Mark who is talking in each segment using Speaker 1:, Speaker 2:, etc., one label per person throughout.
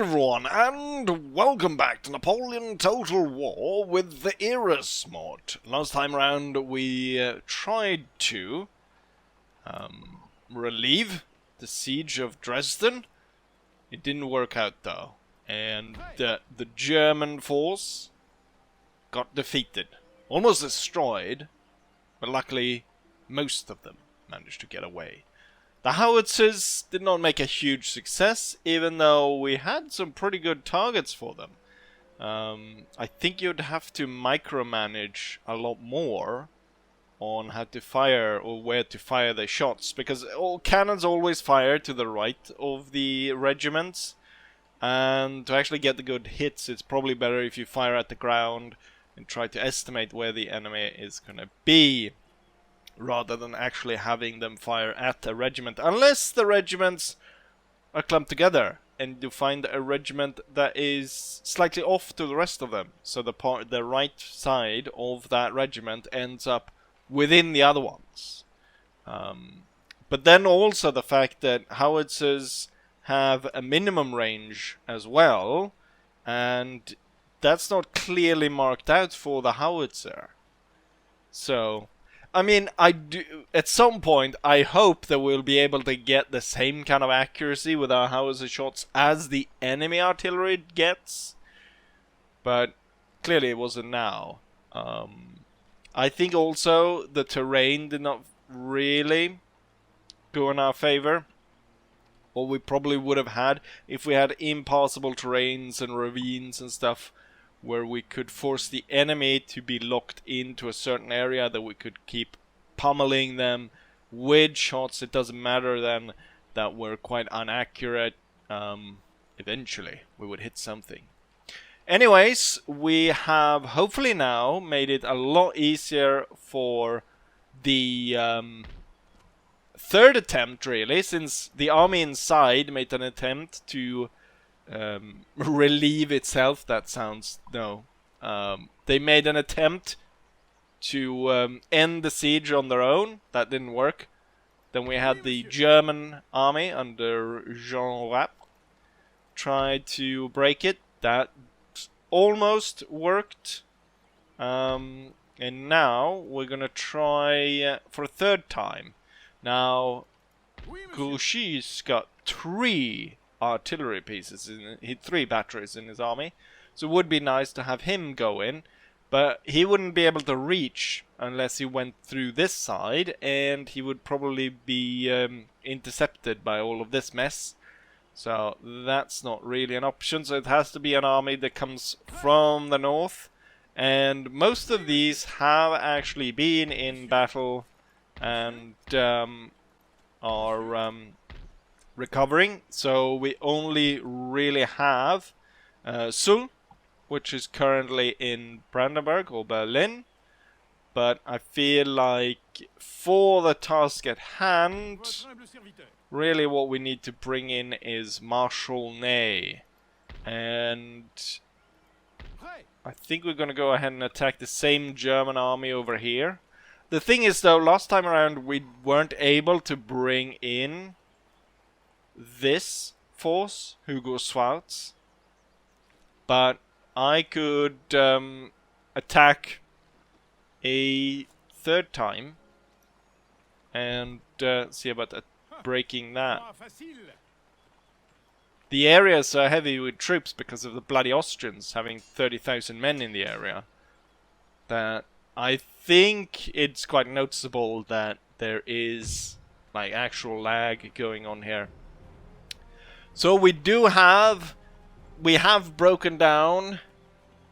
Speaker 1: everyone, and welcome back to Napoleon Total War with the Eras mod. Last time around we tried to relieve the siege of Dresden. It didn't work out though, and the German force got defeated, almost destroyed, but luckily most of them managed to get away. The howitzers did not make a huge success, even though we had some pretty good targets for them. I think you'd have to micromanage a lot more on how to fire or where to fire the shots, because all cannons always fire to the right of the regiments, and to actually get the good hits, it's probably better if you fire at the ground and try to estimate where the enemy is gonna be, rather than actually having them fire at a regiment, unless the regiments are clumped together and you find a regiment that is slightly off to the rest of them, so the right side of that regiment ends up within the other ones. But then also the fact that howitzers have a minimum range as well, and that's not clearly marked out for the howitzer. So I mean, at some point, I hope that we'll be able to get the same kind of accuracy with our howitzer shots as the enemy artillery gets. But clearly it wasn't now. I think also the terrain did not really go in our favor. What we probably would have had if we had impassable terrains and ravines and stuff, where we could force the enemy to be locked into a certain area, that we could keep pummeling them with shots. It doesn't matter then that we're quite inaccurate. Eventually we would hit something. Anyways, we have hopefully now made it a lot easier for the third attempt, really, since the army inside made an attempt to relieve itself. That sounds no. They made an attempt to end the siege on their own. That didn't work. Then we had the German army under Jean Rapp tried to break it. That almost worked. And now we're gonna try for a third time. Now Grouchy's got 3 artillery pieces, he 3 batteries in his army, so it would be nice to have him go in, but he wouldn't be able to reach unless he went through this side, and he would probably be intercepted by all of this mess, so that's not really an option. So it has to be an army that comes from the north, and most of these have actually been in battle and are recovering. So we only really have Sul, which is currently in Brandenburg or Berlin, but I feel like for the task at hand, really what we need to bring in is Marshal Ney, and I think we're gonna go ahead and attack the same German army over here. The thing is though, last time around we weren't able to bring in this force, Hugo Schwarz, but I could attack a third time and see about breaking that. The areas are heavy with troops because of the bloody Austrians having 30,000 men in the area. That I think it's quite noticeable that there is like actual lag going on here. So we have broken down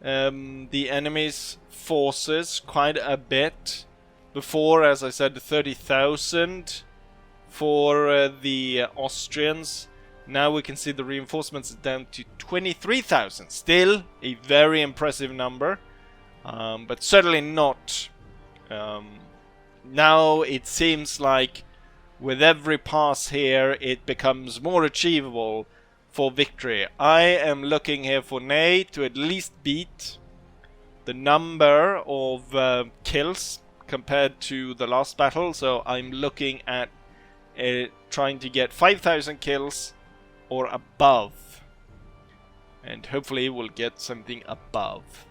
Speaker 1: the enemy's forces quite a bit. Before, as I said, 30,000 for the Austrians. Now we can see the reinforcements down to 23,000. Still a very impressive number, but certainly not. Now it seems like with every pass here, it becomes more achievable for victory. I am looking here for Ney to at least beat the number of kills compared to the last battle. So I'm looking at trying to get 5,000 kills or above. And hopefully we'll get something above.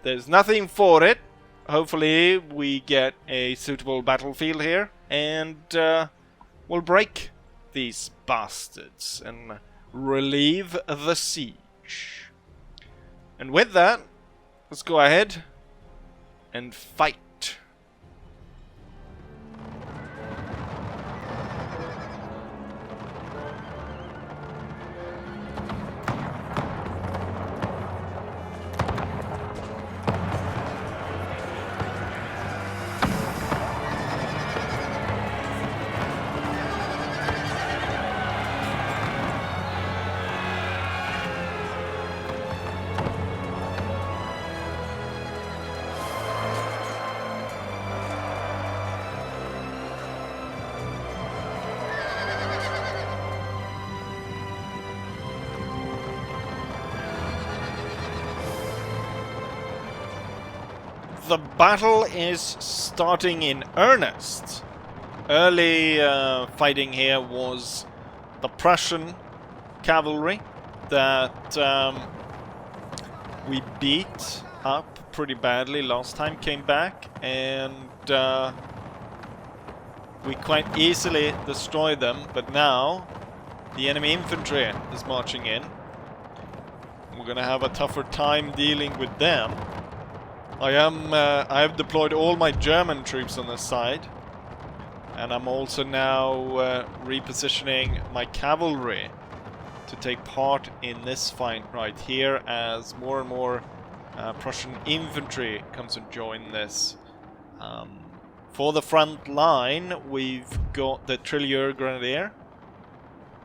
Speaker 1: There's nothing for it. Hopefully we get a suitable battlefield here. And we'll break these bastards and relieve the siege. And with that, let's go ahead and fight. The battle is starting in earnest. Early fighting here was the Prussian cavalry that we beat up pretty badly last time came back, and we quite easily destroyed them, but now the enemy infantry is marching in. We're gonna have a tougher time dealing with them. I have deployed all my German troops on this side, and I'm also now repositioning my cavalry to take part in this fight right here as more and more Prussian infantry comes and join this. For the front line, we've got the Tirailleur Grenadier,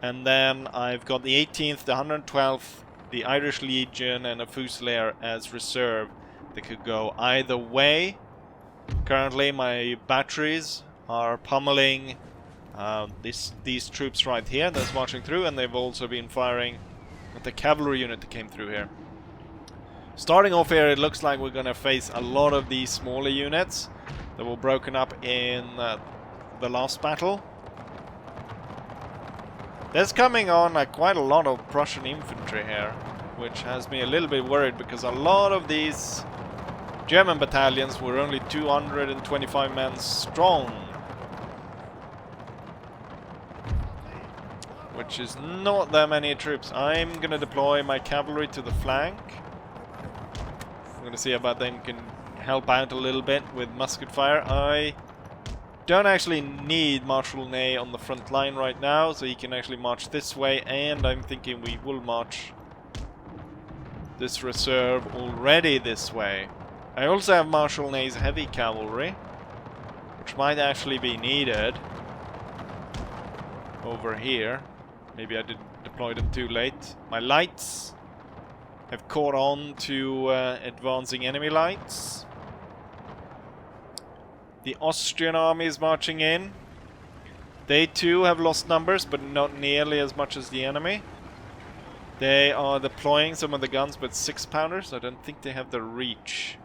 Speaker 1: and then I've got the 18th, the 112th, the Irish Legion, and a Fusilier as reserve. They could go either way. Currently my batteries are pummeling these troops right here that's marching through, and they've also been firing at the cavalry unit that came through here. Starting off here, it looks like we're going to face a lot of these smaller units that were broken up in the last battle. There's coming on quite a lot of Prussian infantry here, which has me a little bit worried, because a lot of these German battalions were only 225 men strong, which is not that many troops. I'm gonna deploy my cavalry to the flank. I'm gonna see about them can help out a little bit with musket fire. I don't actually need Marshal Ney on the front line right now, so he can actually march this way, and I'm thinking we will march this reserve already this way. I also have Marshal Ney's heavy cavalry, which might actually be needed over here. Maybe I didn't deploy them too late. My lights have caught on to advancing enemy lights. The Austrian army is marching in. They too have lost numbers, but not nearly as much as the enemy. They are deploying some of the guns, but 6-pounders. I don't think they have the reach.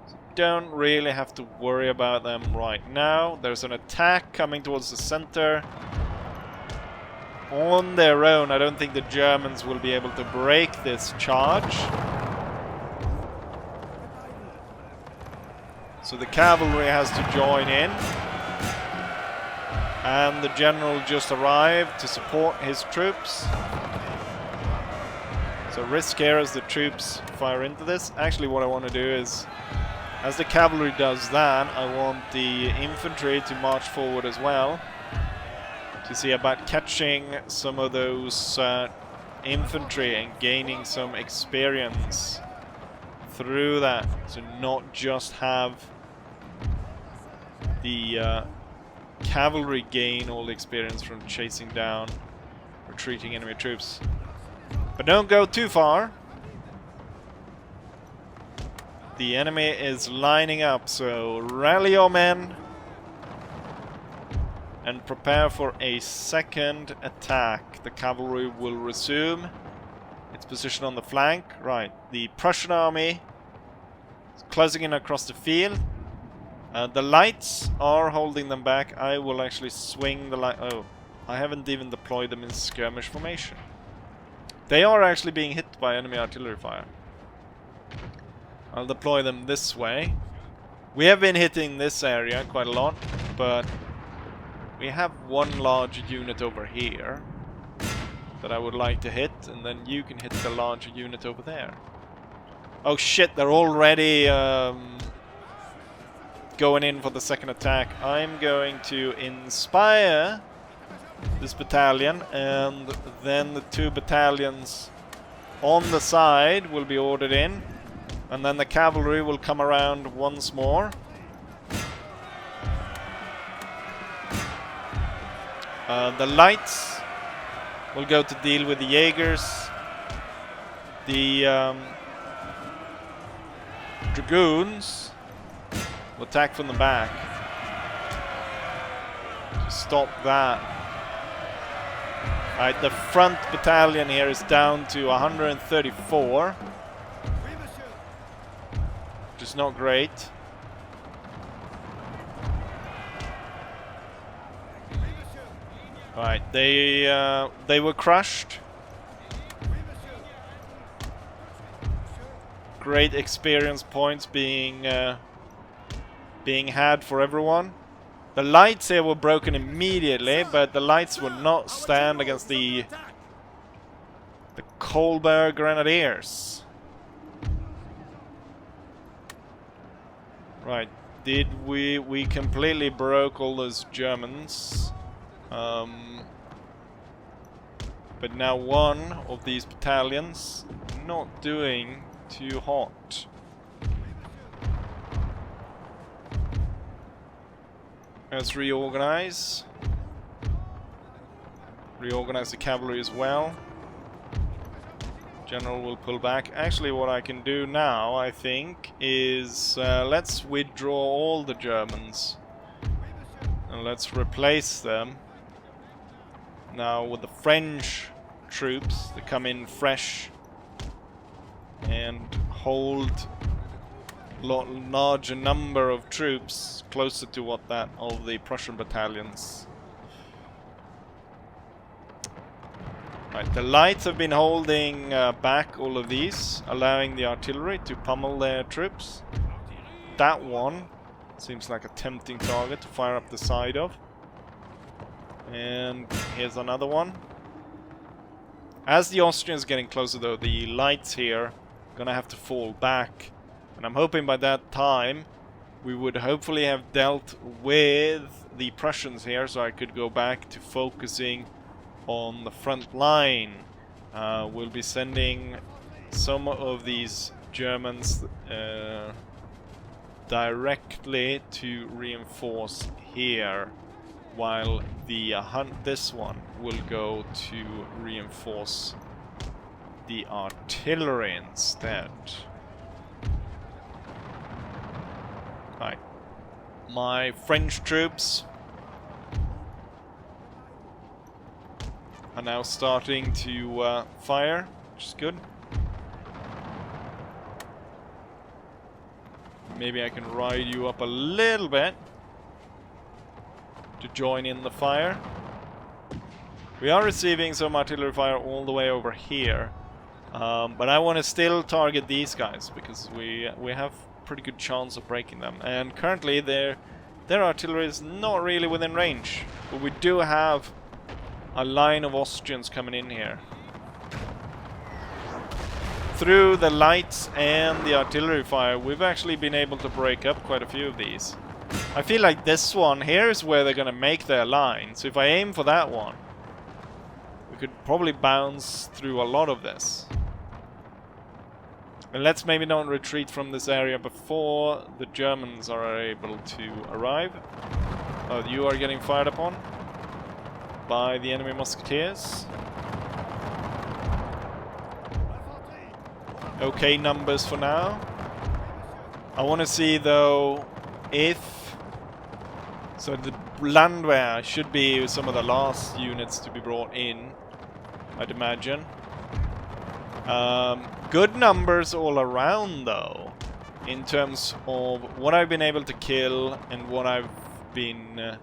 Speaker 1: So don't really have to worry about them right now. There's an attack coming towards the center. On their own, I don't think the Germans will be able to break this charge. So the cavalry has to join in. And the general just arrived to support his troops. So risk here as the troops fire into this. Actually, what I want to do is, as the cavalry does that, I want the infantry to march forward as well, to see about catching some of those infantry and gaining some experience through that. So not just have the cavalry gain all the experience from chasing down retreating enemy troops. But don't go too far. The enemy is lining up, so rally your men and prepare for a second attack. The cavalry will resume its position on the flank. Right, the Prussian army is closing in across the field. The lights are holding them back. I will actually swing the light. Oh, I haven't even deployed them in skirmish formation. They are actually being hit by enemy artillery fire. I'll deploy them this way. We have been hitting this area quite a lot, but we have one large unit over here that I would like to hit, and then you can hit the larger unit over there. Oh shit, they're already going in for the second attack. I'm going to inspire this battalion, and then the 2 battalions on the side will be ordered in, and then the cavalry will come around once more. The lights will go to deal with the Jaegers. The dragoons will attack from the back to stop that. Alright, the front battalion here is down to 134, which is not great. Alright, they were crushed. Great experience points being had for everyone. The lights here were broken immediately, but the lights would not stand against the Colbert Grenadiers. Right, did we completely broke all those Germans. But now one of these battalions not doing too hot. Let's reorganize. Reorganize the cavalry as well. General will pull back. Actually, what I can do now, I think, is let's withdraw all the Germans. And let's replace them now with the French troops that come in fresh and hold a lot larger number of troops closer to what that of the Prussian battalions. Right, the lights have been holding back all of these, allowing the artillery to pummel their troops. That one seems like a tempting target to fire up the side of. And here's another one. As the Austrians getting closer though, the lights here are gonna have to fall back. And I'm hoping by that time we would hopefully have dealt with the Prussians here, so I could go back to focusing on the front line. We'll be sending some of these Germans directly to reinforce here, while the this one will go to reinforce the artillery instead. Right. My French troops are now starting to fire, which is good. Maybe I can ride you up a little bit to join in the fire. We are receiving some artillery fire all the way over here, but I want to still target these guys because we have pretty good chance of breaking them. And currently their artillery is not really within range, but we do have a line of Austrians coming in here. Through the lights and the artillery fire, we've actually been able to break up quite a few of these. I feel like this one here is where they're gonna make their line, so if I aim for that one, we could probably bounce through a lot of this. And let's maybe not retreat from this area before the Germans are able to arrive. Oh, you are getting fired upon by the enemy musketeers. Okay numbers for now. I want to see though if... So the Landwehr should be some of the last units to be brought in, I'd imagine. Good numbers all around though, in terms of what I've been able to kill and what I've been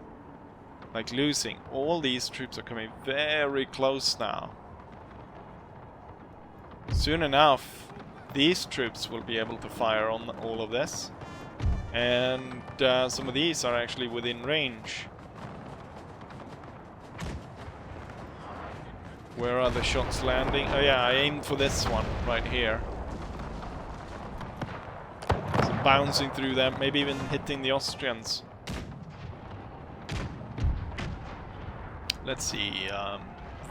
Speaker 1: like losing. All these troops are coming very close now. soon enough, these troops will be able to fire on all of this. And some of these are actually within range. Where are the shots landing? Oh yeah, I aimed for this one right here. So bouncing through them, maybe even hitting the Austrians. Let's see.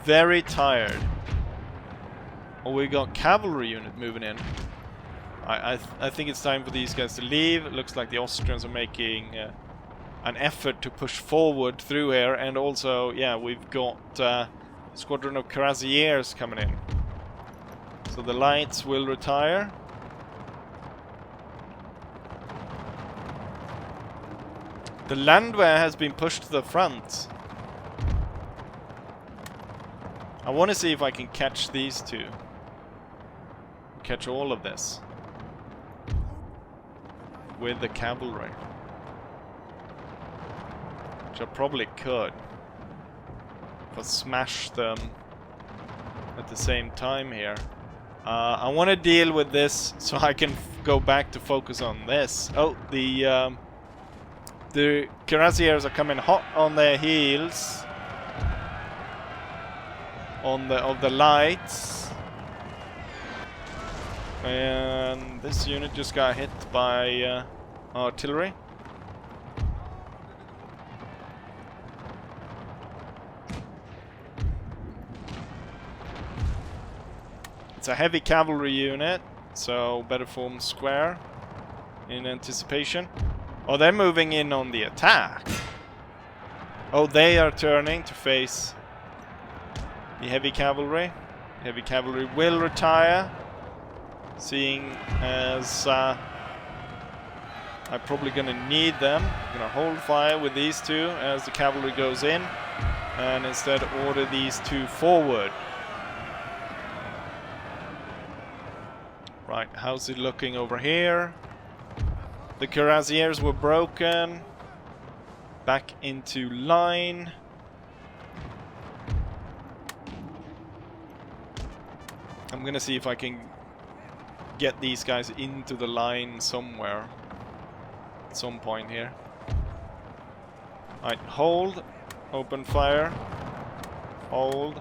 Speaker 1: Very tired. Oh, we got cavalry unit moving in. I think it's time for these guys to leave. It looks like the Austrians are making an effort to push forward through here, and also, yeah, we've got a squadron of cuirassiers coming in. So the lights will retire. The Landwehr has been pushed to the front. I want to see if I can catch these two. Catch all of this. With the cavalry. Which I probably could. But smash them at the same time here. I want to deal with this so I can go back to focus on this. Oh, the cuirassiers are coming hot on their heels. Of the lights. And this unit just got hit by artillery. It's a heavy cavalry unit, so better form square in anticipation. Oh, they're moving in on the attack. Oh, they are turning to face the heavy cavalry. Heavy cavalry will retire. Seeing as I'm probably going to need them. I'm going to hold fire with these two as the cavalry goes in. And instead order these two forward. Right, how's it looking over here? The cuirassiers were broken. Back into line. I'm going to see if I can get these guys into the line somewhere at some point here. Alright, hold, open fire, hold,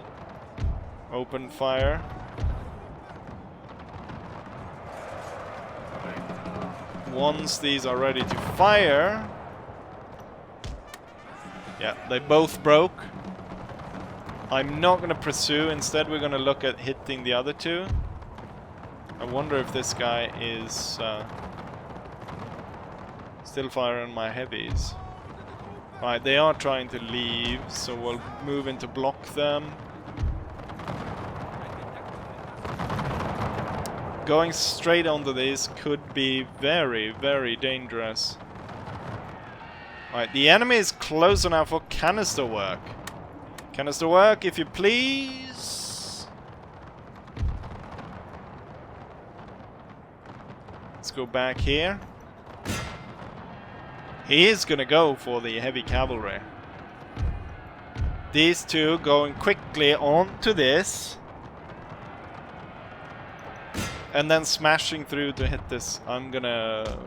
Speaker 1: open fire. Once these are ready to fire, yeah, they both broke. I'm not going to pursue, instead we're going to look at hitting the other two. I wonder if this guy is still firing my heavies. Right, they are trying to leave, so we'll move in to block them. Going straight onto this could be very, very dangerous. Right, the enemy is close enough for canister work. Canister work, if you please. Let's go back here. He is gonna go for the heavy cavalry. These two going quickly onto this. And then smashing through to hit this. I'm gonna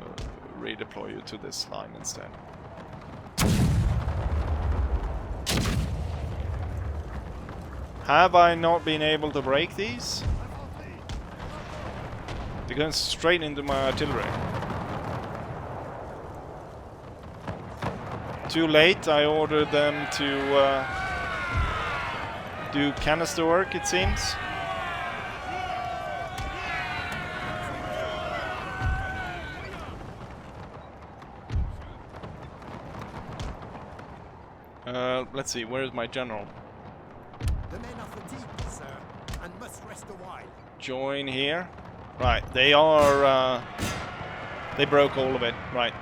Speaker 1: redeploy you to this line instead. Have I not been able to break these? They're going straight into my artillery. Too late, I ordered them to do canister work, it seems. Let's see, where is my general?
Speaker 2: The men are fatigued, sir, and must rest a while.
Speaker 1: Join here. Right, they are... they broke all of it. Right.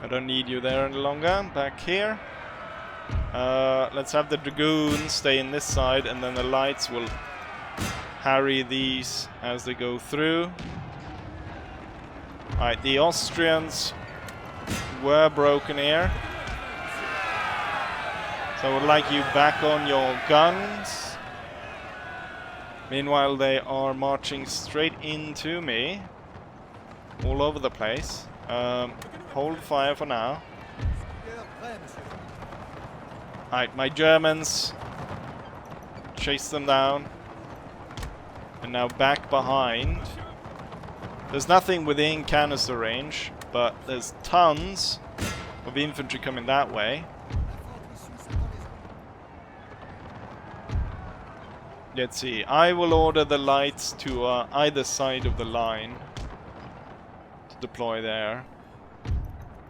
Speaker 1: I don't need you there any longer. Back here. Let's have the dragoons stay in this side, and then the lights will harry these as they go through. Right, the Austrians were broken here. So I would like you back on your guns. Meanwhile, they are marching straight into me. All over the place. Hold fire for now. Alright, my Germans. Chase them down. And now back behind. There's nothing within canister range, but there's tons of infantry coming that way. Let's see. I will order the lights to either side of the line to deploy there.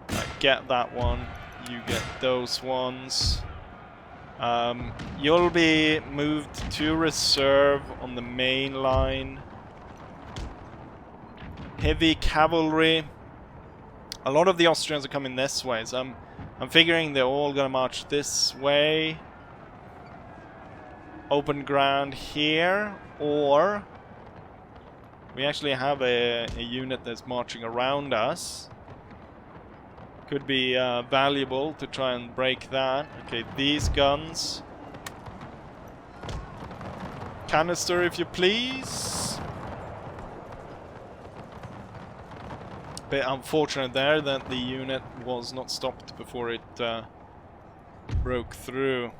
Speaker 1: I get that one. You get those ones. You'll be moved to reserve on the main line. Heavy cavalry. A lot of the Austrians are coming this way, so I'm figuring they're all gonna march this way. Open ground here, or we actually have a unit that's marching around us. Could be valuable to try and break that. Okay, these guns. Canister, if you please. Bit unfortunate there that the unit was not stopped before it broke through.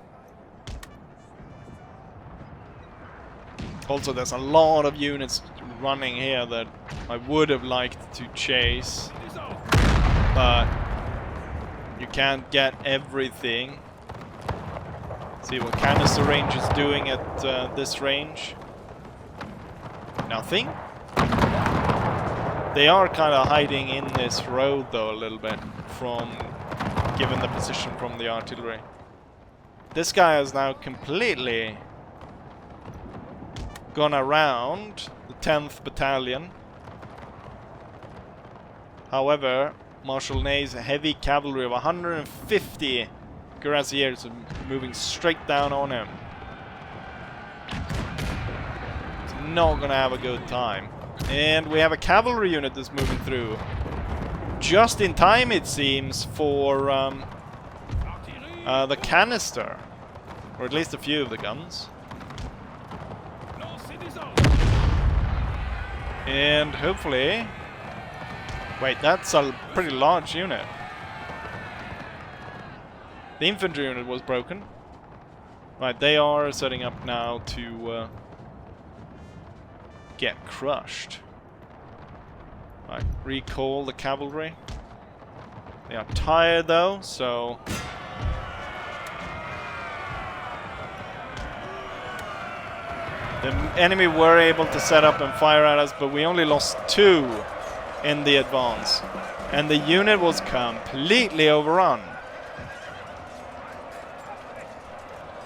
Speaker 1: Also, there's a lot of units running here that I would have liked to chase, but you can't get everything. See what canister range is doing at this range. Nothing. They are kind of hiding in this road though a little bit, from given the position from the artillery. This guy is now completely gone around the 10th Battalion. However, Marshal Ney's heavy cavalry of 150 cuirassiers are moving straight down on him. It's not gonna have a good time. And we have a cavalry unit that's moving through. Just in time, it seems, for the canister. Or at least a few of the guns. And hopefully... Wait, that's a pretty large unit. The infantry unit was broken. Right, they are setting up now to get crushed. Right, recall the cavalry. They are tired though, so... The enemy were able to set up and fire at us, but we only lost 2 in the advance. And the unit was completely overrun.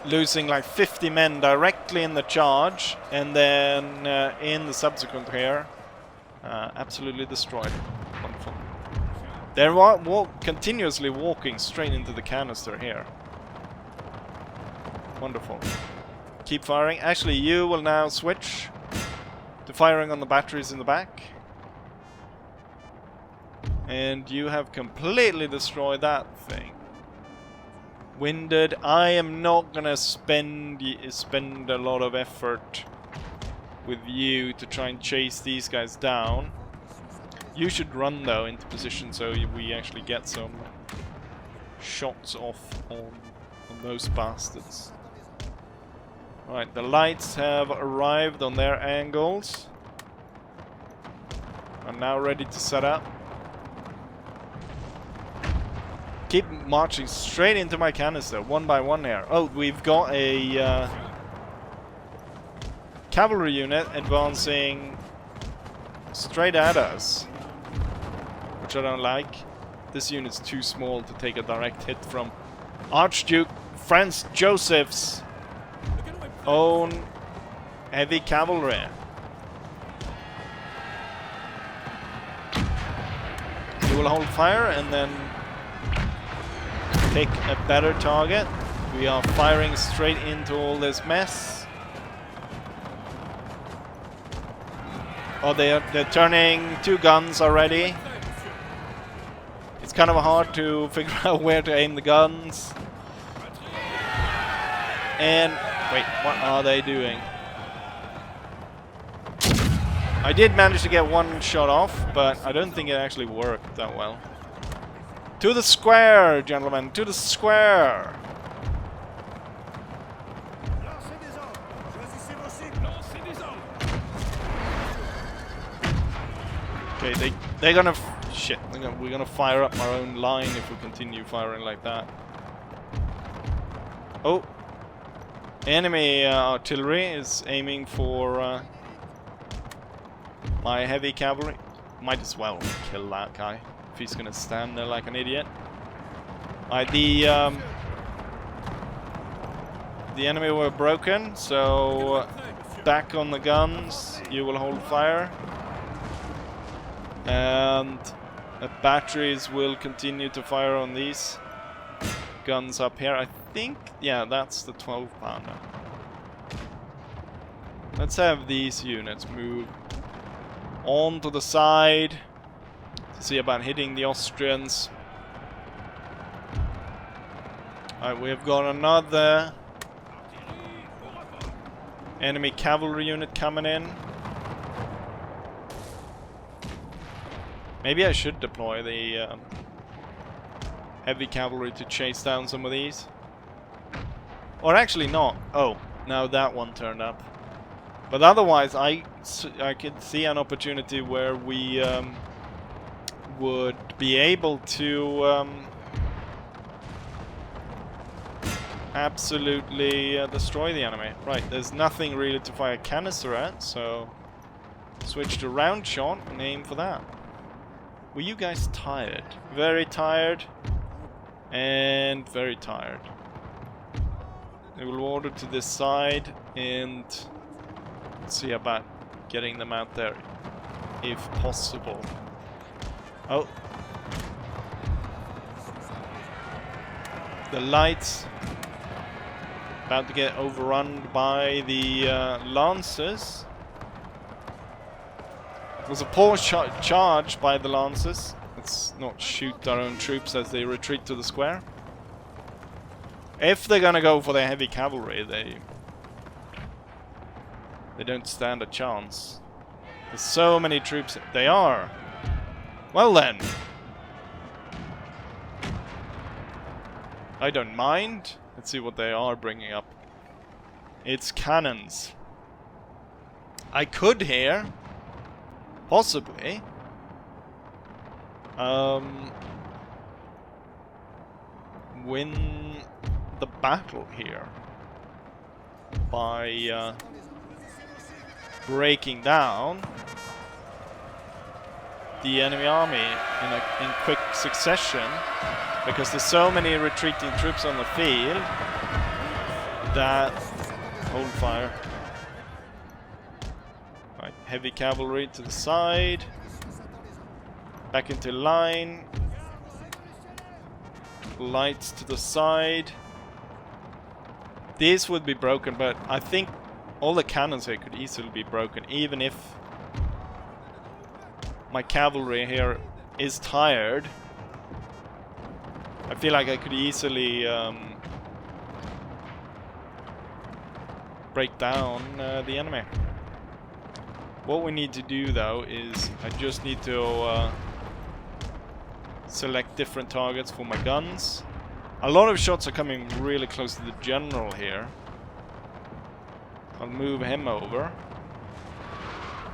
Speaker 1: Losing like 50 men directly in the charge, and then in the subsequent here, absolutely destroyed. Wonderful. They're continuously walking straight into the canister here. Wonderful. Keep firing. Actually, you will now switch to firing on the batteries in the back. And you have completely destroyed that thing. Winded. I am not gonna spend a lot of effort with you to try and chase these guys down. You should run though into position so we actually get some shots off on those bastards. Alright, the lights have arrived on their angles. I'm now ready to set up. Keep marching straight into my canister, one by one here. Oh, we've got a cavalry unit advancing straight at us, which I don't like. This unit's too small to take a direct hit from Archduke Franz Joseph's own heavy cavalry. You will hold fire and then pick a better target. We are firing straight into all this mess. Oh, they're turning 2 guns already. It's kind of hard to figure out where to aim the guns. And wait, what are they doing? I did manage to get one shot off, but I don't think it actually worked that well. To the square, gentlemen, to the square! Okay, they're gonna shit. We're gonna fire up our own line if we continue firing like that. Oh, enemy artillery is aiming for my heavy cavalry. Might as well kill that guy if he's gonna stand there like an idiot. Alright, the enemy were broken, so back on the guns. You will hold fire. And the batteries will continue to fire on these guns up here. I think, yeah, that's the 12-pounder. Let's have these units move on to the side to see about hitting the Austrians. Alright, we've got another enemy cavalry unit coming in. Maybe I should deploy the heavy cavalry to chase down some of these. Or actually not. Oh, now that one turned up. But otherwise, I could see an opportunity where we would be able to absolutely destroy the enemy. Right, there's nothing really to fire canister at, so switch to round shot and aim for that. Were you guys tired? Very tired. And very tired. They will order to this side and see about getting them out there if possible. Oh. The lights about to get overrun by the Lancers. It was a poor charge by the Lancers. Let's not shoot our own troops as they retreat to the square. If they're gonna go for their heavy cavalry, they don't stand a chance. There's so many troops. They are. Well then. I don't mind. Let's see what they are bringing up. It's cannons. I could here possibly win the battle here by breaking down the enemy army in quick succession, because there's so many retreating troops on the field that hold fire. Right, heavy cavalry to the side, back into line, lights to the side. These would be broken, but I think all the cannons here could easily be broken, even if my cavalry here is tired. I feel like I could easily break down the enemy. What we need to do though is I just need to select different targets for my guns. A lot of shots are coming really close to the general here. I'll move him over.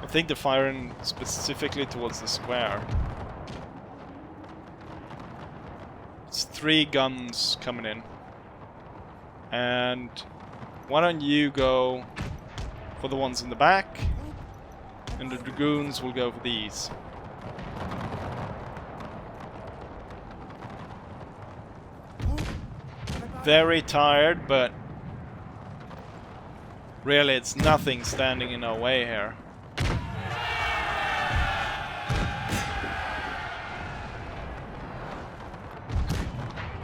Speaker 1: I think they're firing specifically towards the square. It's 3 guns coming in. And why don't you go for the ones in the back, and the dragoons will go for these. Very tired, but really it's nothing standing in our way here.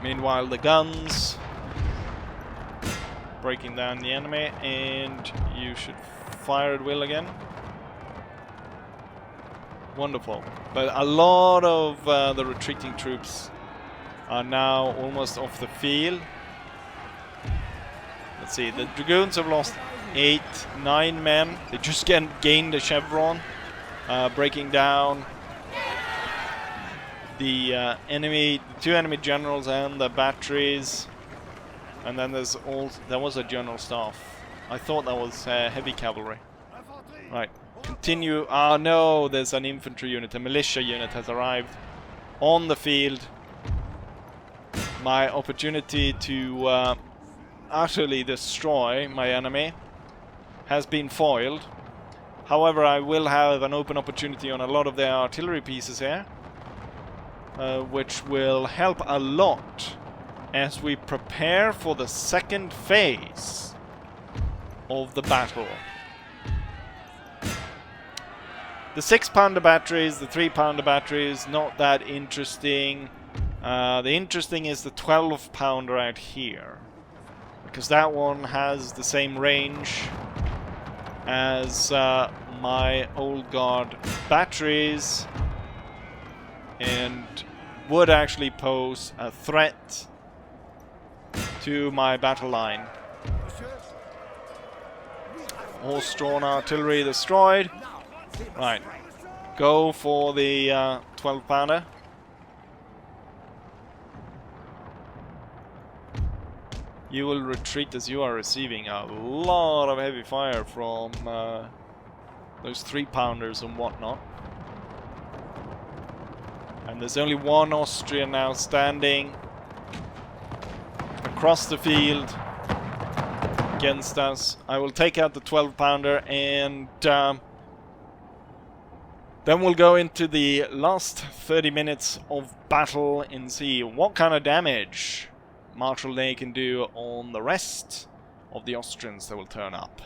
Speaker 1: Meanwhile, the guns breaking down the enemy, and you should fire at will again. Wonderful. But a lot of the retreating troops are now almost off the field. Let's see, the dragoons have lost 8, 9 men. They just gained a chevron. breaking down the two enemy generals and the batteries. And then there was a general staff. I thought that was heavy cavalry. Right, continue. Ah, no, there's an infantry unit, a militia unit has arrived on the field. My opportunity to utterly destroy my enemy has been foiled. However, I will have an open opportunity on a lot of their artillery pieces here, which will help a lot as we prepare for the second phase of the battle. The 6-pounder batteries, the 3-pounder batteries, not that interesting. The interesting is the 12-pounder out here, because that one has the same range as my old guard batteries and would actually pose a threat to my battle line. Horse-drawn artillery destroyed. Right, go for the 12-pounder. You will retreat as you are receiving a lot of heavy fire from those 3-pounders and whatnot. And there's only one Austrian now standing across the field against us. I will take out the 12-pounder and then we'll go into the last 30 minutes of battle and see what kind of damage Marshal Ney can do on the rest of the Austrians that will turn up.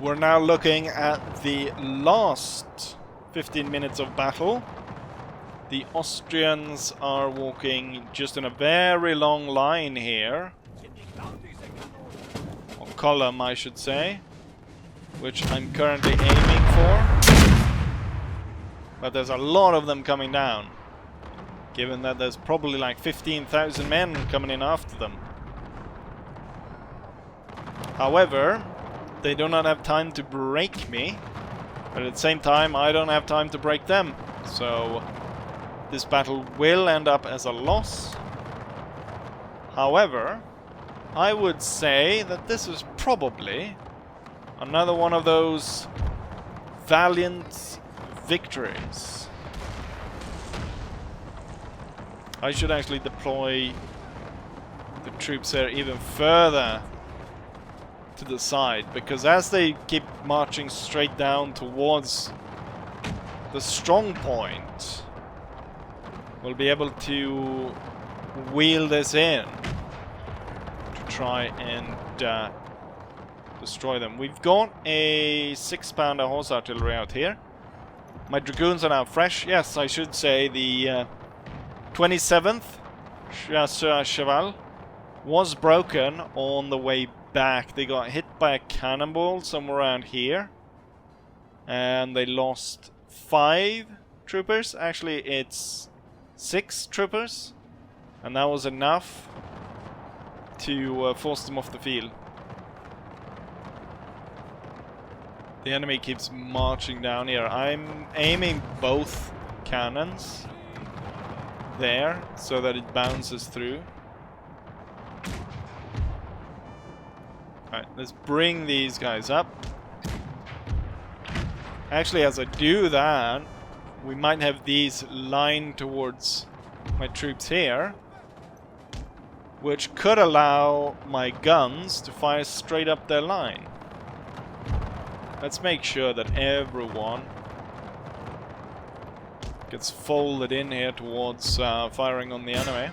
Speaker 1: we're now looking at the last 15 minutes of battle. The Austrians are walking just in a very long line here. Or column, I should say. Which I'm currently aiming for. But there's a lot of them coming down. Given that there's probably like 15,000 men coming in after them. However, they do not have time to break me. But at the same time, I don't have time to break them. So this battle will end up as a loss. However, I would say that this is probably another one of those valiant victories. I should actually deploy the troops there even further to the side, because as they keep marching straight down towards the strong point, we'll be able to wheel this in to try and destroy them. We've got a 6-pounder horse artillery out here. My dragoons are now fresh. Yes, I should say the 27th Chasseurs Cheval was broken on the way back. They got hit by a cannonball somewhere around here. And they lost 5 troopers. Actually, it's 6 troopers. And that was enough to force them off the field. The enemy keeps marching down here. I'm aiming both cannons there so that it bounces through. Alright, let's bring these guys up. Actually, as I do that, we might have these lined towards my troops here, which could allow my guns to fire straight up their line. Let's make sure that everyone gets folded in here towards firing on the enemy.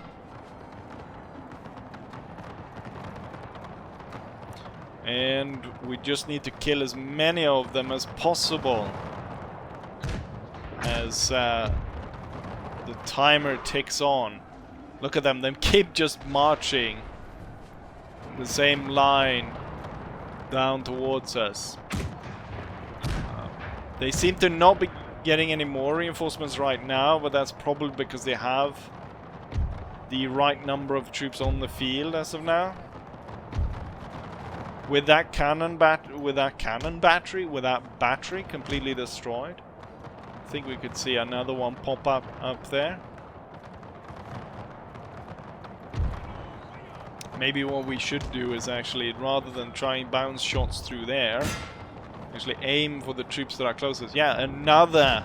Speaker 1: And we just need to kill as many of them as possible as the timer ticks on. Look at them, they keep just marching the same line down towards us. They seem to not be getting any more reinforcements right now, but that's probably because they have the right number of troops on the field as of now. With that battery completely destroyed, I think we could see another one pop up there. Maybe what we should do is actually, rather than try and bounce shots through there, actually aim for the troops that are closest. Yeah, another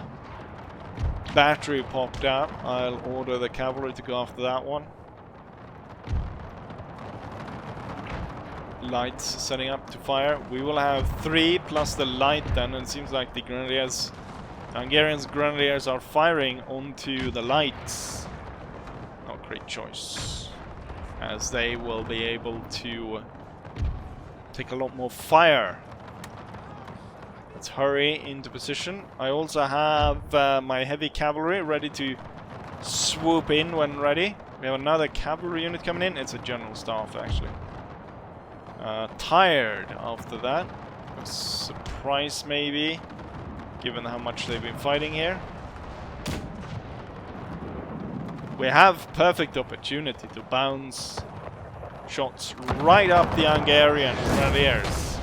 Speaker 1: battery popped up. I'll order the cavalry to go after that one. Lights setting up to fire. We will have 3 plus the light then, and it seems like the grenadiers, Hungarians grenadiers, are firing onto the lights. Not great choice, as they will be able to take a lot more fire. Let's hurry into position. I also have my heavy cavalry ready to swoop in when ready. We have another cavalry unit coming in. It's a general staff, actually. Tired after that. A surprise, maybe, given how much they've been fighting here. We have perfect opportunity to bounce shots right up the Hungarian grenadiers.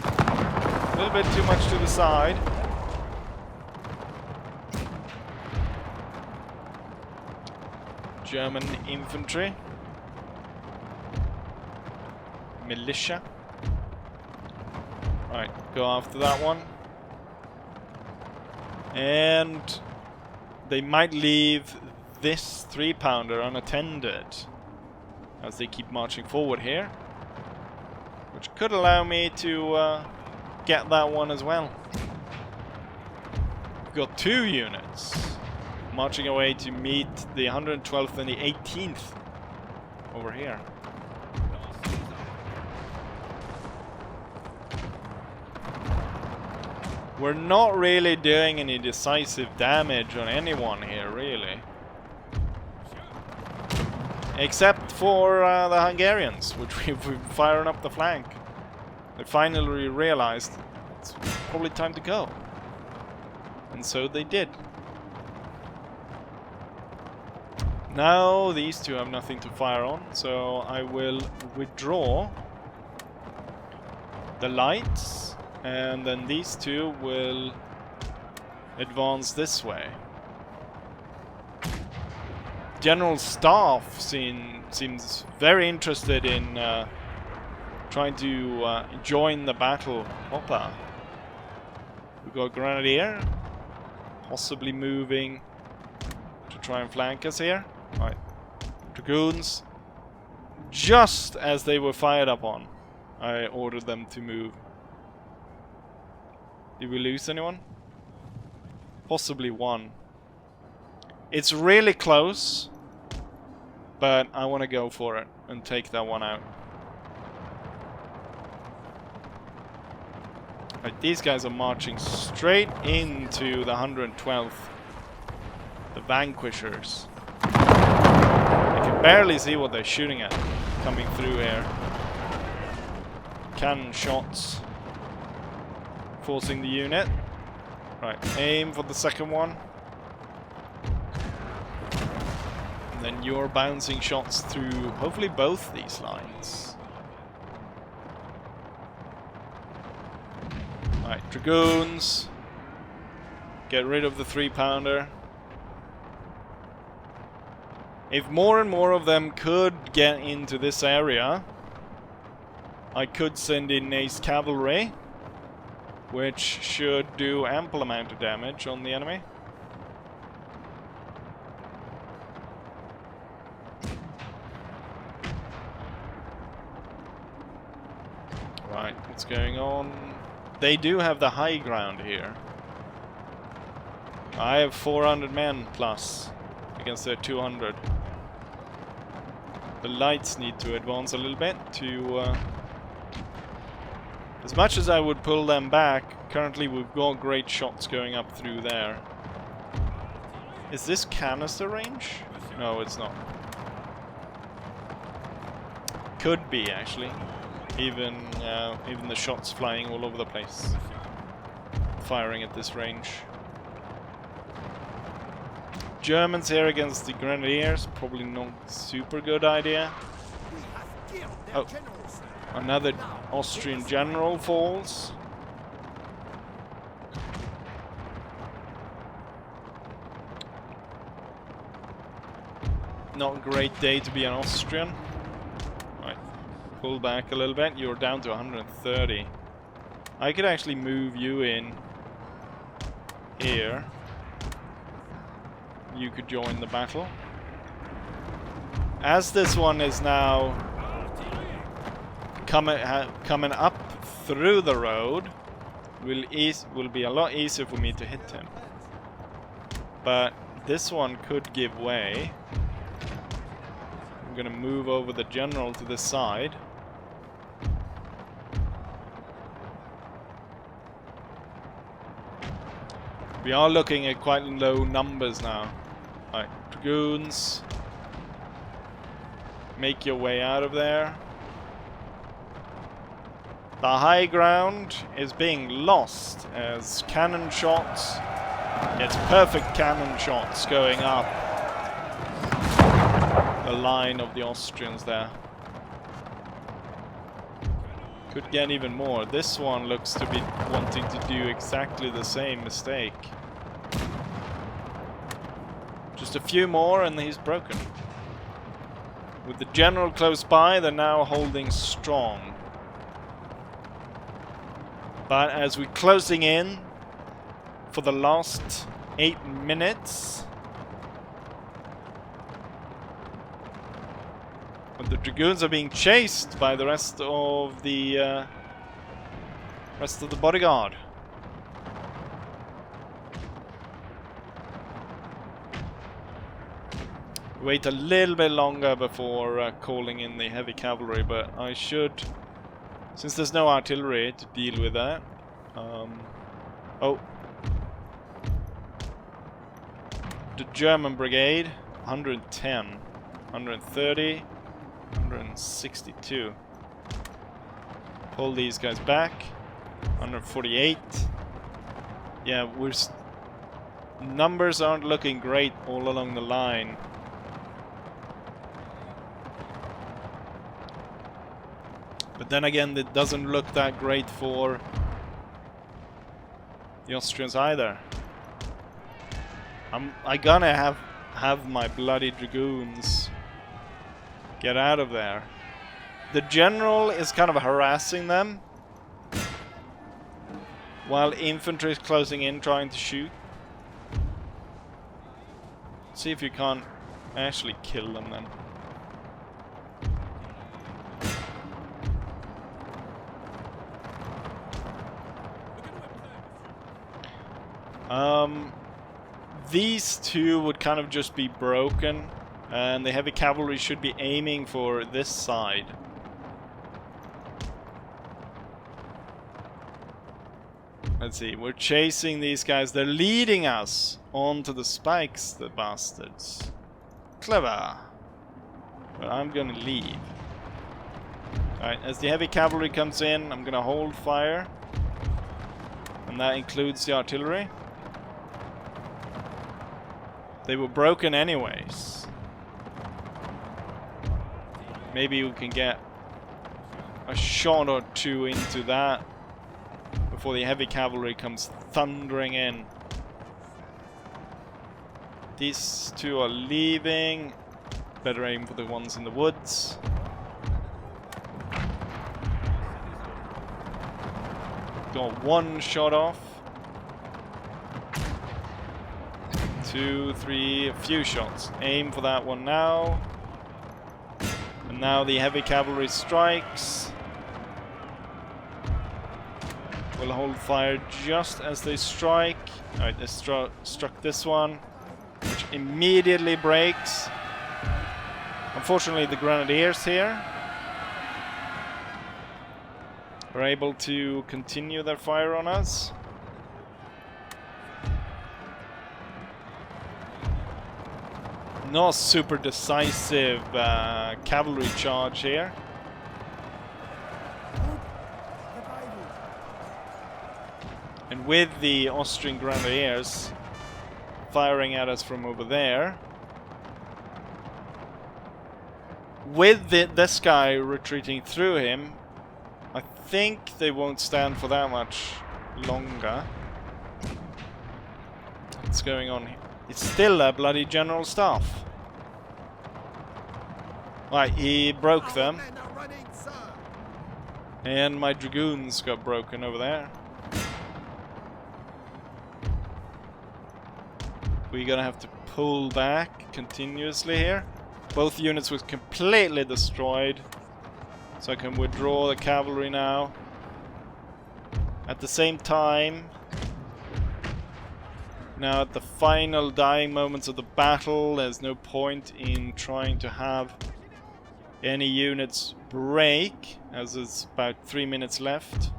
Speaker 1: A little bit too much to the side. German infantry. Militia. Right, go after that one. And they might leave this 3-pounder unattended as they keep marching forward here, which could allow me to get that one as well. We've got 2 units marching away to meet the 112th and the 18th over here. We're not really doing any decisive damage on anyone here, really. Except for the Hungarians, which we've been firing up the flank. They finally realized it's probably time to go. And so they did. Now these two have nothing to fire on, so I will withdraw the lights, and then these two will advance this way. General Staff seems very interested in trying to join the battle. Hoppa. We've got Grenadier, possibly moving to try and flank us here. Right, Dragoons. Just as they were fired upon, I ordered them to move. Did we lose anyone? Possibly one. It's really close, but I want to go for it and take that one out. Right, these guys are marching straight into the 112th. The Vanquishers. I can barely see what they're shooting at coming through here. Cannon shots forcing the unit. Right, aim for the second one. And then you're bouncing shots through hopefully both these lines. Right, Dragoons. Get rid of the 3-pounder. If more and more of them could get into this area, I could send in Ace Cavalry, which should do ample amount of damage on the enemy. Right, what's going on? They do have the high ground here. I have 400 men plus against their 200. The lights need to advance a little bit to... as much as I would pull them back, currently we've got great shots going up through there. Is this canister range? No, it's not. Could be, actually. Even the shots flying all over the place. Firing at this range. Germans here against the Grenadiers, probably not super good idea. Oh, another Austrian general falls. Not a great day to be an Austrian. Right, pull back a little bit. You're down to 130. I could actually move you in here. You could join the battle. As this one is now coming up through the road, will be a lot easier for me to hit him. But this one could give way. I'm gonna move over the general to this side. We are looking at quite low numbers now. Right, Dragoons. Make your way out of there. The high ground is being lost as cannon shots. It's perfect cannon shots going up the line of the Austrians there. Could get even more. This one looks to be wanting to do exactly the same mistake. Just a few more and he's broken. With the general close by, they're now holding strong. But as we're closing in for the last 8 minutes, but the Dragoons are being chased by the rest of the bodyguard. Wait a little bit longer before calling in the heavy cavalry, but I should, since there's no artillery to deal with that, Oh. The German brigade, 110, 130, 162. Pull these guys back. 148. Yeah, numbers aren't looking great all along the line. But then again, it doesn't look that great for the Austrians either. I gonna have my bloody dragoons get out of there. The general is kind of harassing them, while infantry is closing in trying to shoot. See if you can't actually kill them then. These two would kind of just be broken, and the heavy cavalry should be aiming for this side. Let's see, we're chasing these guys. They're leading us onto the spikes, the bastards. Clever. But I'm gonna leave. Alright, as the heavy cavalry comes in, I'm gonna hold fire. And that includes the artillery. They were broken anyways. Maybe we can get a shot or two into that before the heavy cavalry comes thundering in. These two are leaving. Better aim for the ones in the woods. Got one shot off. 2, 3, a few shots. Aim for that one now. And now the heavy cavalry strikes. We'll hold fire just as they strike. Alright, they struck this one, which immediately breaks. Unfortunately, the grenadiers here are able to continue their fire on us. Not super decisive cavalry charge here. And with the Austrian grenadiers firing at us from over there, with this guy retreating through him, I think they won't stand for that much longer. What's going on here? It's still a bloody general staff. Right, he broke them. And my dragoons got broken over there. We're gonna have to pull back continuously here. Both units were completely destroyed. So I can withdraw the cavalry now. At the same time, now at the final dying moments of the battle, there's no point in trying to have any units break, as there's about 3 minutes left.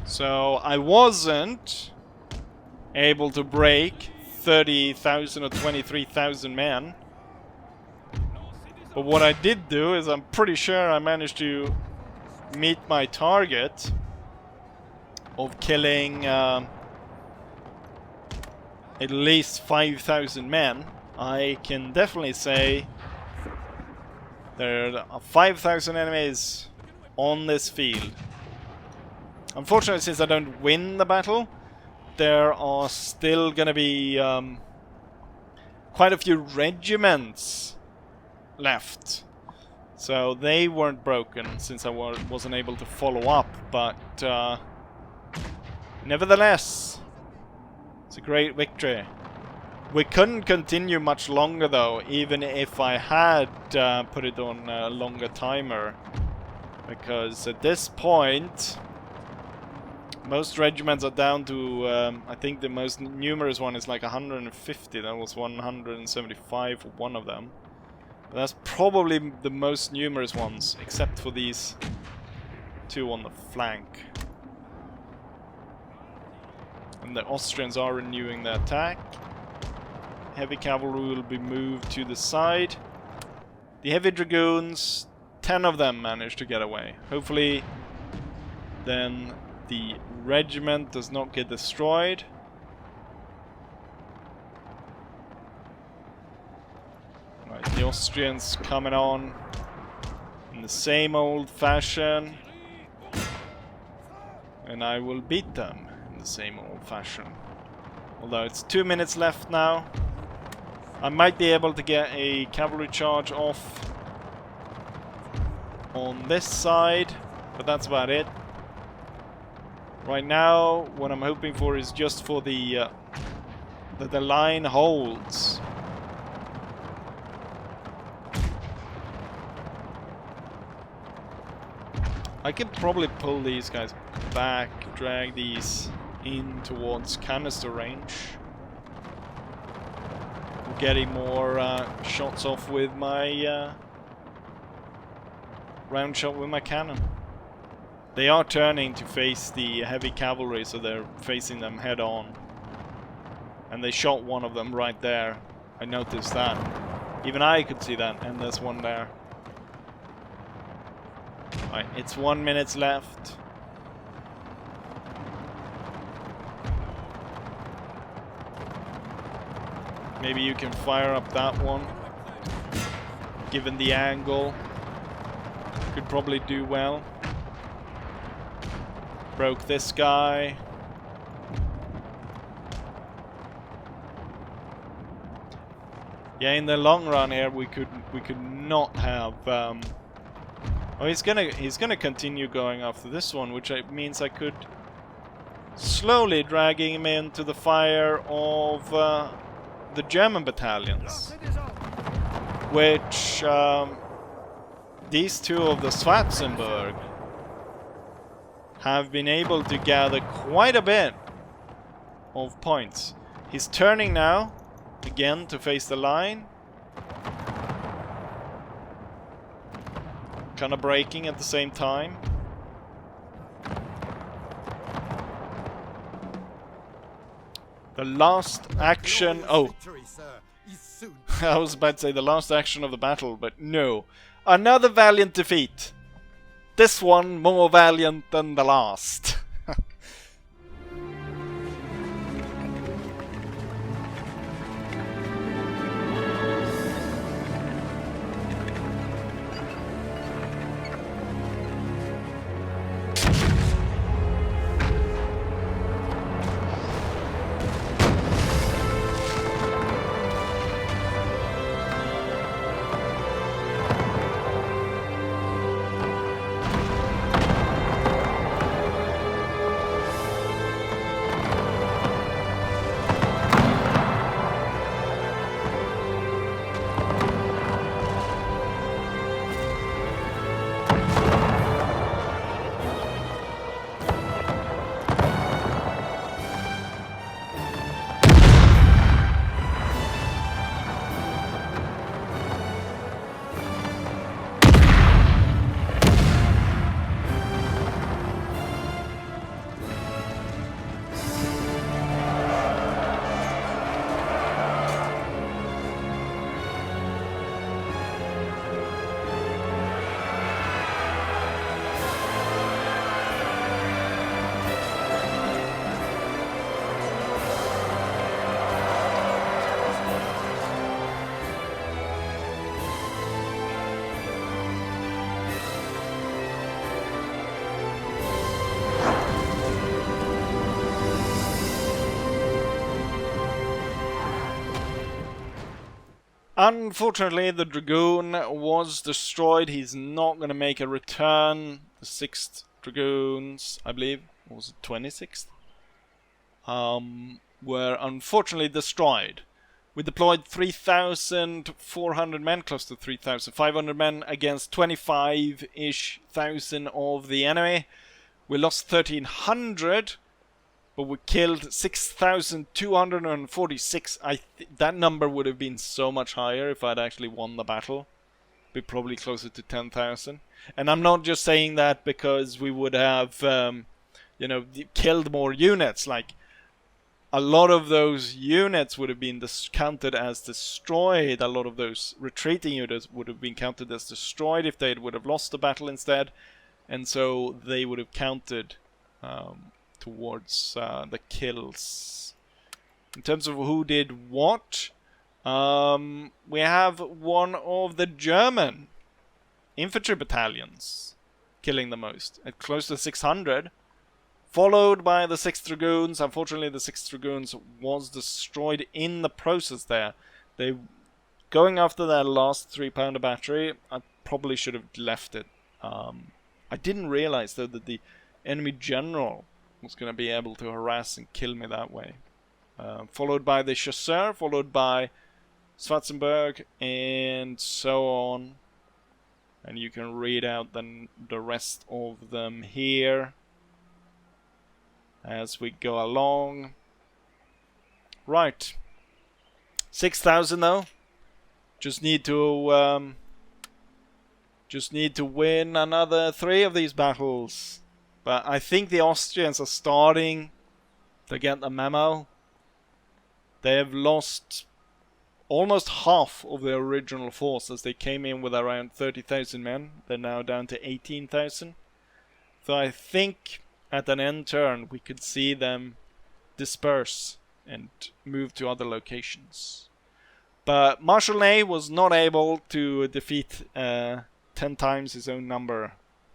Speaker 1: So I wasn't able to break 30,000 or 23,000 men. But what I did do is I'm pretty sure I managed to meet my target of killing at least 5,000 men. I can definitely say there are 5,000 enemies on this field. Unfortunately, since I don't win the battle, there are still gonna be quite a few regiments left. So they weren't broken since I wasn't able to follow up, but nevertheless, it's a great victory. We couldn't continue much longer though, even if I had put it on a longer timer, because at this point most regiments are down to, I think the most numerous one is like 150, that was 175 for one of them. But that's probably the most numerous ones, except for these two on the flank. And the Austrians are renewing their attack. Heavy cavalry will be moved to the side. The heavy dragoons, 10 of them managed to get away. Hopefully then the regiment does not get destroyed. Right, the Austrians coming on in the same old fashion. And I will beat them in the same old fashion. Although it's 2 minutes left now. I might be able to get a cavalry charge off on this side, but that's about it. Right now, what I'm hoping for is just for that the line holds. I can probably pull these guys back, drag these in towards canister range. Getting more shots off with my round shot with my cannon. They are turning to face the heavy cavalry, so they're facing them head on. And they shot one of them right there. I noticed that. Even I could see that, and there's one there. Right, it's 1 minute left. Maybe you can fire up that one. Given the angle, could probably do well. Broke this guy. Yeah, in the long run here, we could not have. Oh, he's gonna continue going after this one, which means I could slowly dragging him into the fire of the German battalions, which these two of the Schwarzenberg have been able to gather quite a bit of points. He's turning now again to face the line, kind of braking at the same time. The last action... Oh, I was about to say the last action of the battle, but no. Another valiant defeat. This one more valiant than the last. Unfortunately, the Dragoon was destroyed. He's not going to make a return. The 6th Dragoons, I believe, or was it 26th? Were unfortunately destroyed. We deployed 3,400 men, close to 3,500 men, against 25-ish thousand of the enemy. We lost 1,300. But we killed 6,246. That number would have been so much higher if I'd actually won the battle. be probably closer to 10,000. And I'm not just saying that because we would have, you know, killed more units. Like, a lot of those units would have been counted as destroyed. A lot of those retreating units would have been counted as destroyed if they would have lost the battle instead. And so they would have counted towards the kills. In terms of who did what, we have one of the German infantry battalions killing the most, at close to 600, followed by the 6th Dragoons. Unfortunately, the 6th Dragoons was destroyed in the process there. They going after that last 3-pounder battery. I probably should have left it. I didn't realize though that the enemy general was going to be able to harass and kill me that way. Followed by the Chasseur, followed by Schwarzenberg, and so on. And you can read out the rest of them here as we go along. Right. 6,000 though. Just need to win another 3 of these battles. But I think the Austrians are starting to get the memo. They have lost almost half of their original force, as they came in with around 30,000 men. They're now down to 18,000. So I think at an end turn we could see them disperse and move to other locations. But Marshal Ney was not able to defeat 10 times his own number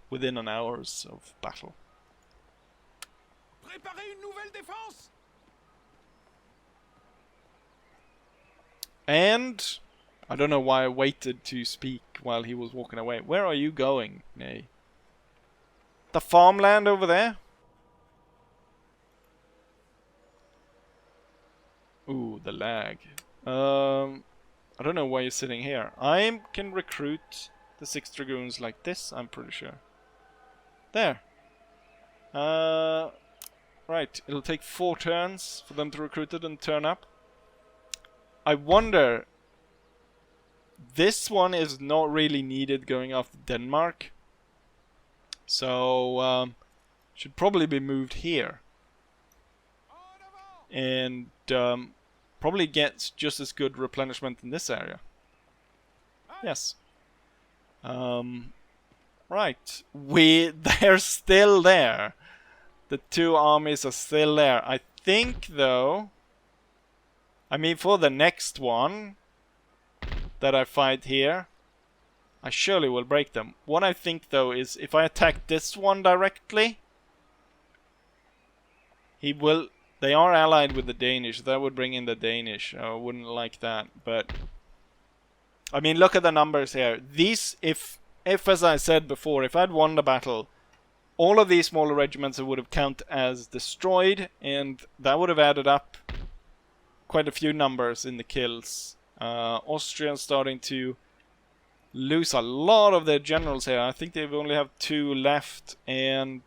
Speaker 1: within an hours of battle.
Speaker 2: Préparez une nouvelle défense!
Speaker 1: And I don't know why I waited to speak while he was walking away. Where are you going, Ney? The farmland over there? Ooh, the lag. I don't know why you're sitting here. I can recruit the 6 Dragoons like this, I'm pretty sure. There. Right, it'll take 4 turns for them to recruit it and turn up. I wonder, this one is not really needed going after Denmark. So, should probably be moved here. And probably gets just as good replenishment in this area. Yes. Right. They're still there. The 2 armies are still there. I think, though, I mean, for the next one that I fight here, I surely will break them. What I think, though, is if I attack this one directly, he will... They are allied with the Danish. That would bring in the Danish. I wouldn't like that, but... I mean, look at the numbers here. These, if as I said before, if I'd won the battle, all of these smaller regiments would have counted as destroyed, and that would have added up quite a few numbers in the kills. Austrians starting to lose a lot of their generals here. I think they only have 2 left, and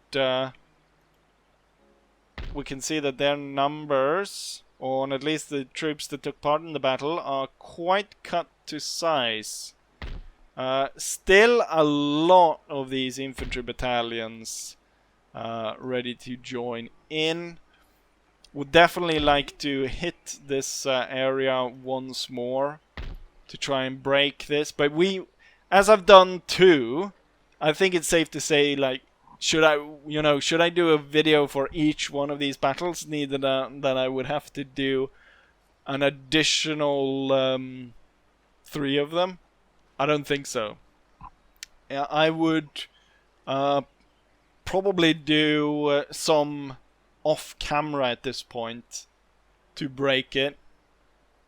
Speaker 1: we can see that their numbers, or at least the troops that took part in the battle, are quite cut to size. Still a lot of these infantry battalions ready to join in. Would definitely like to hit this area once more to try and break this. But as I've done 2, I think it's safe to say, like, should I do a video for each one of these battles? Neither that I would have to do an additional 3 of them. I don't think so. I would probably do some off camera at this point to break it,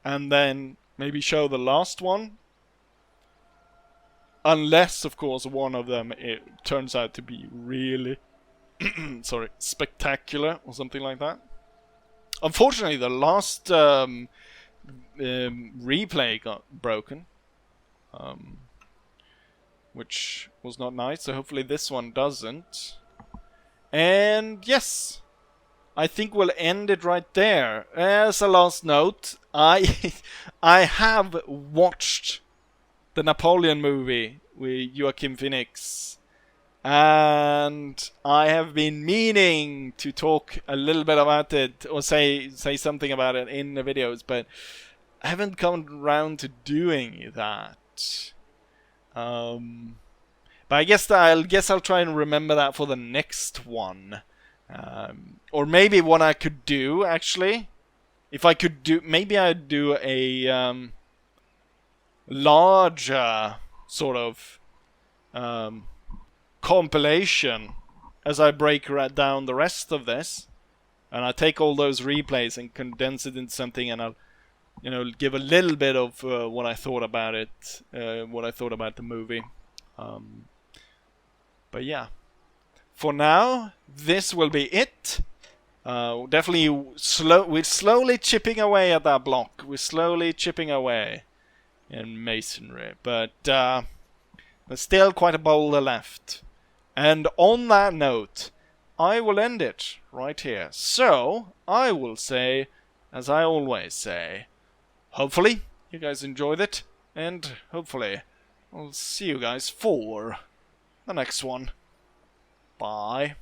Speaker 1: and then maybe show the last one. Unless, of course, one of them it turns out to be really spectacular or something like that. Unfortunately, the last replay got broken, which was not nice, so hopefully this one doesn't. And yes, I think we'll end it right there. As a last note, I have watched the Napoleon movie with Joaquin Phoenix. And I have been meaning to talk a little bit about it, or say something about it in the videos, but I haven't come around to doing that. But I guess I'll try and remember that for the next one. Or maybe what I could do, actually, if I could do, maybe I'd do a larger sort of compilation as I break down the rest of this, and I take all those replays and condense it into something, and I'll, give a little bit of what I thought about it, what I thought about the movie. But yeah, for now, this will be it. Definitely we're slowly chipping away at that block. We're slowly chipping away in masonry, but there's still quite a boulder left. And on that note, I will end it right here. So, I will say, as I always say, hopefully you guys enjoyed it, and hopefully I'll see you guys for the next one. Bye.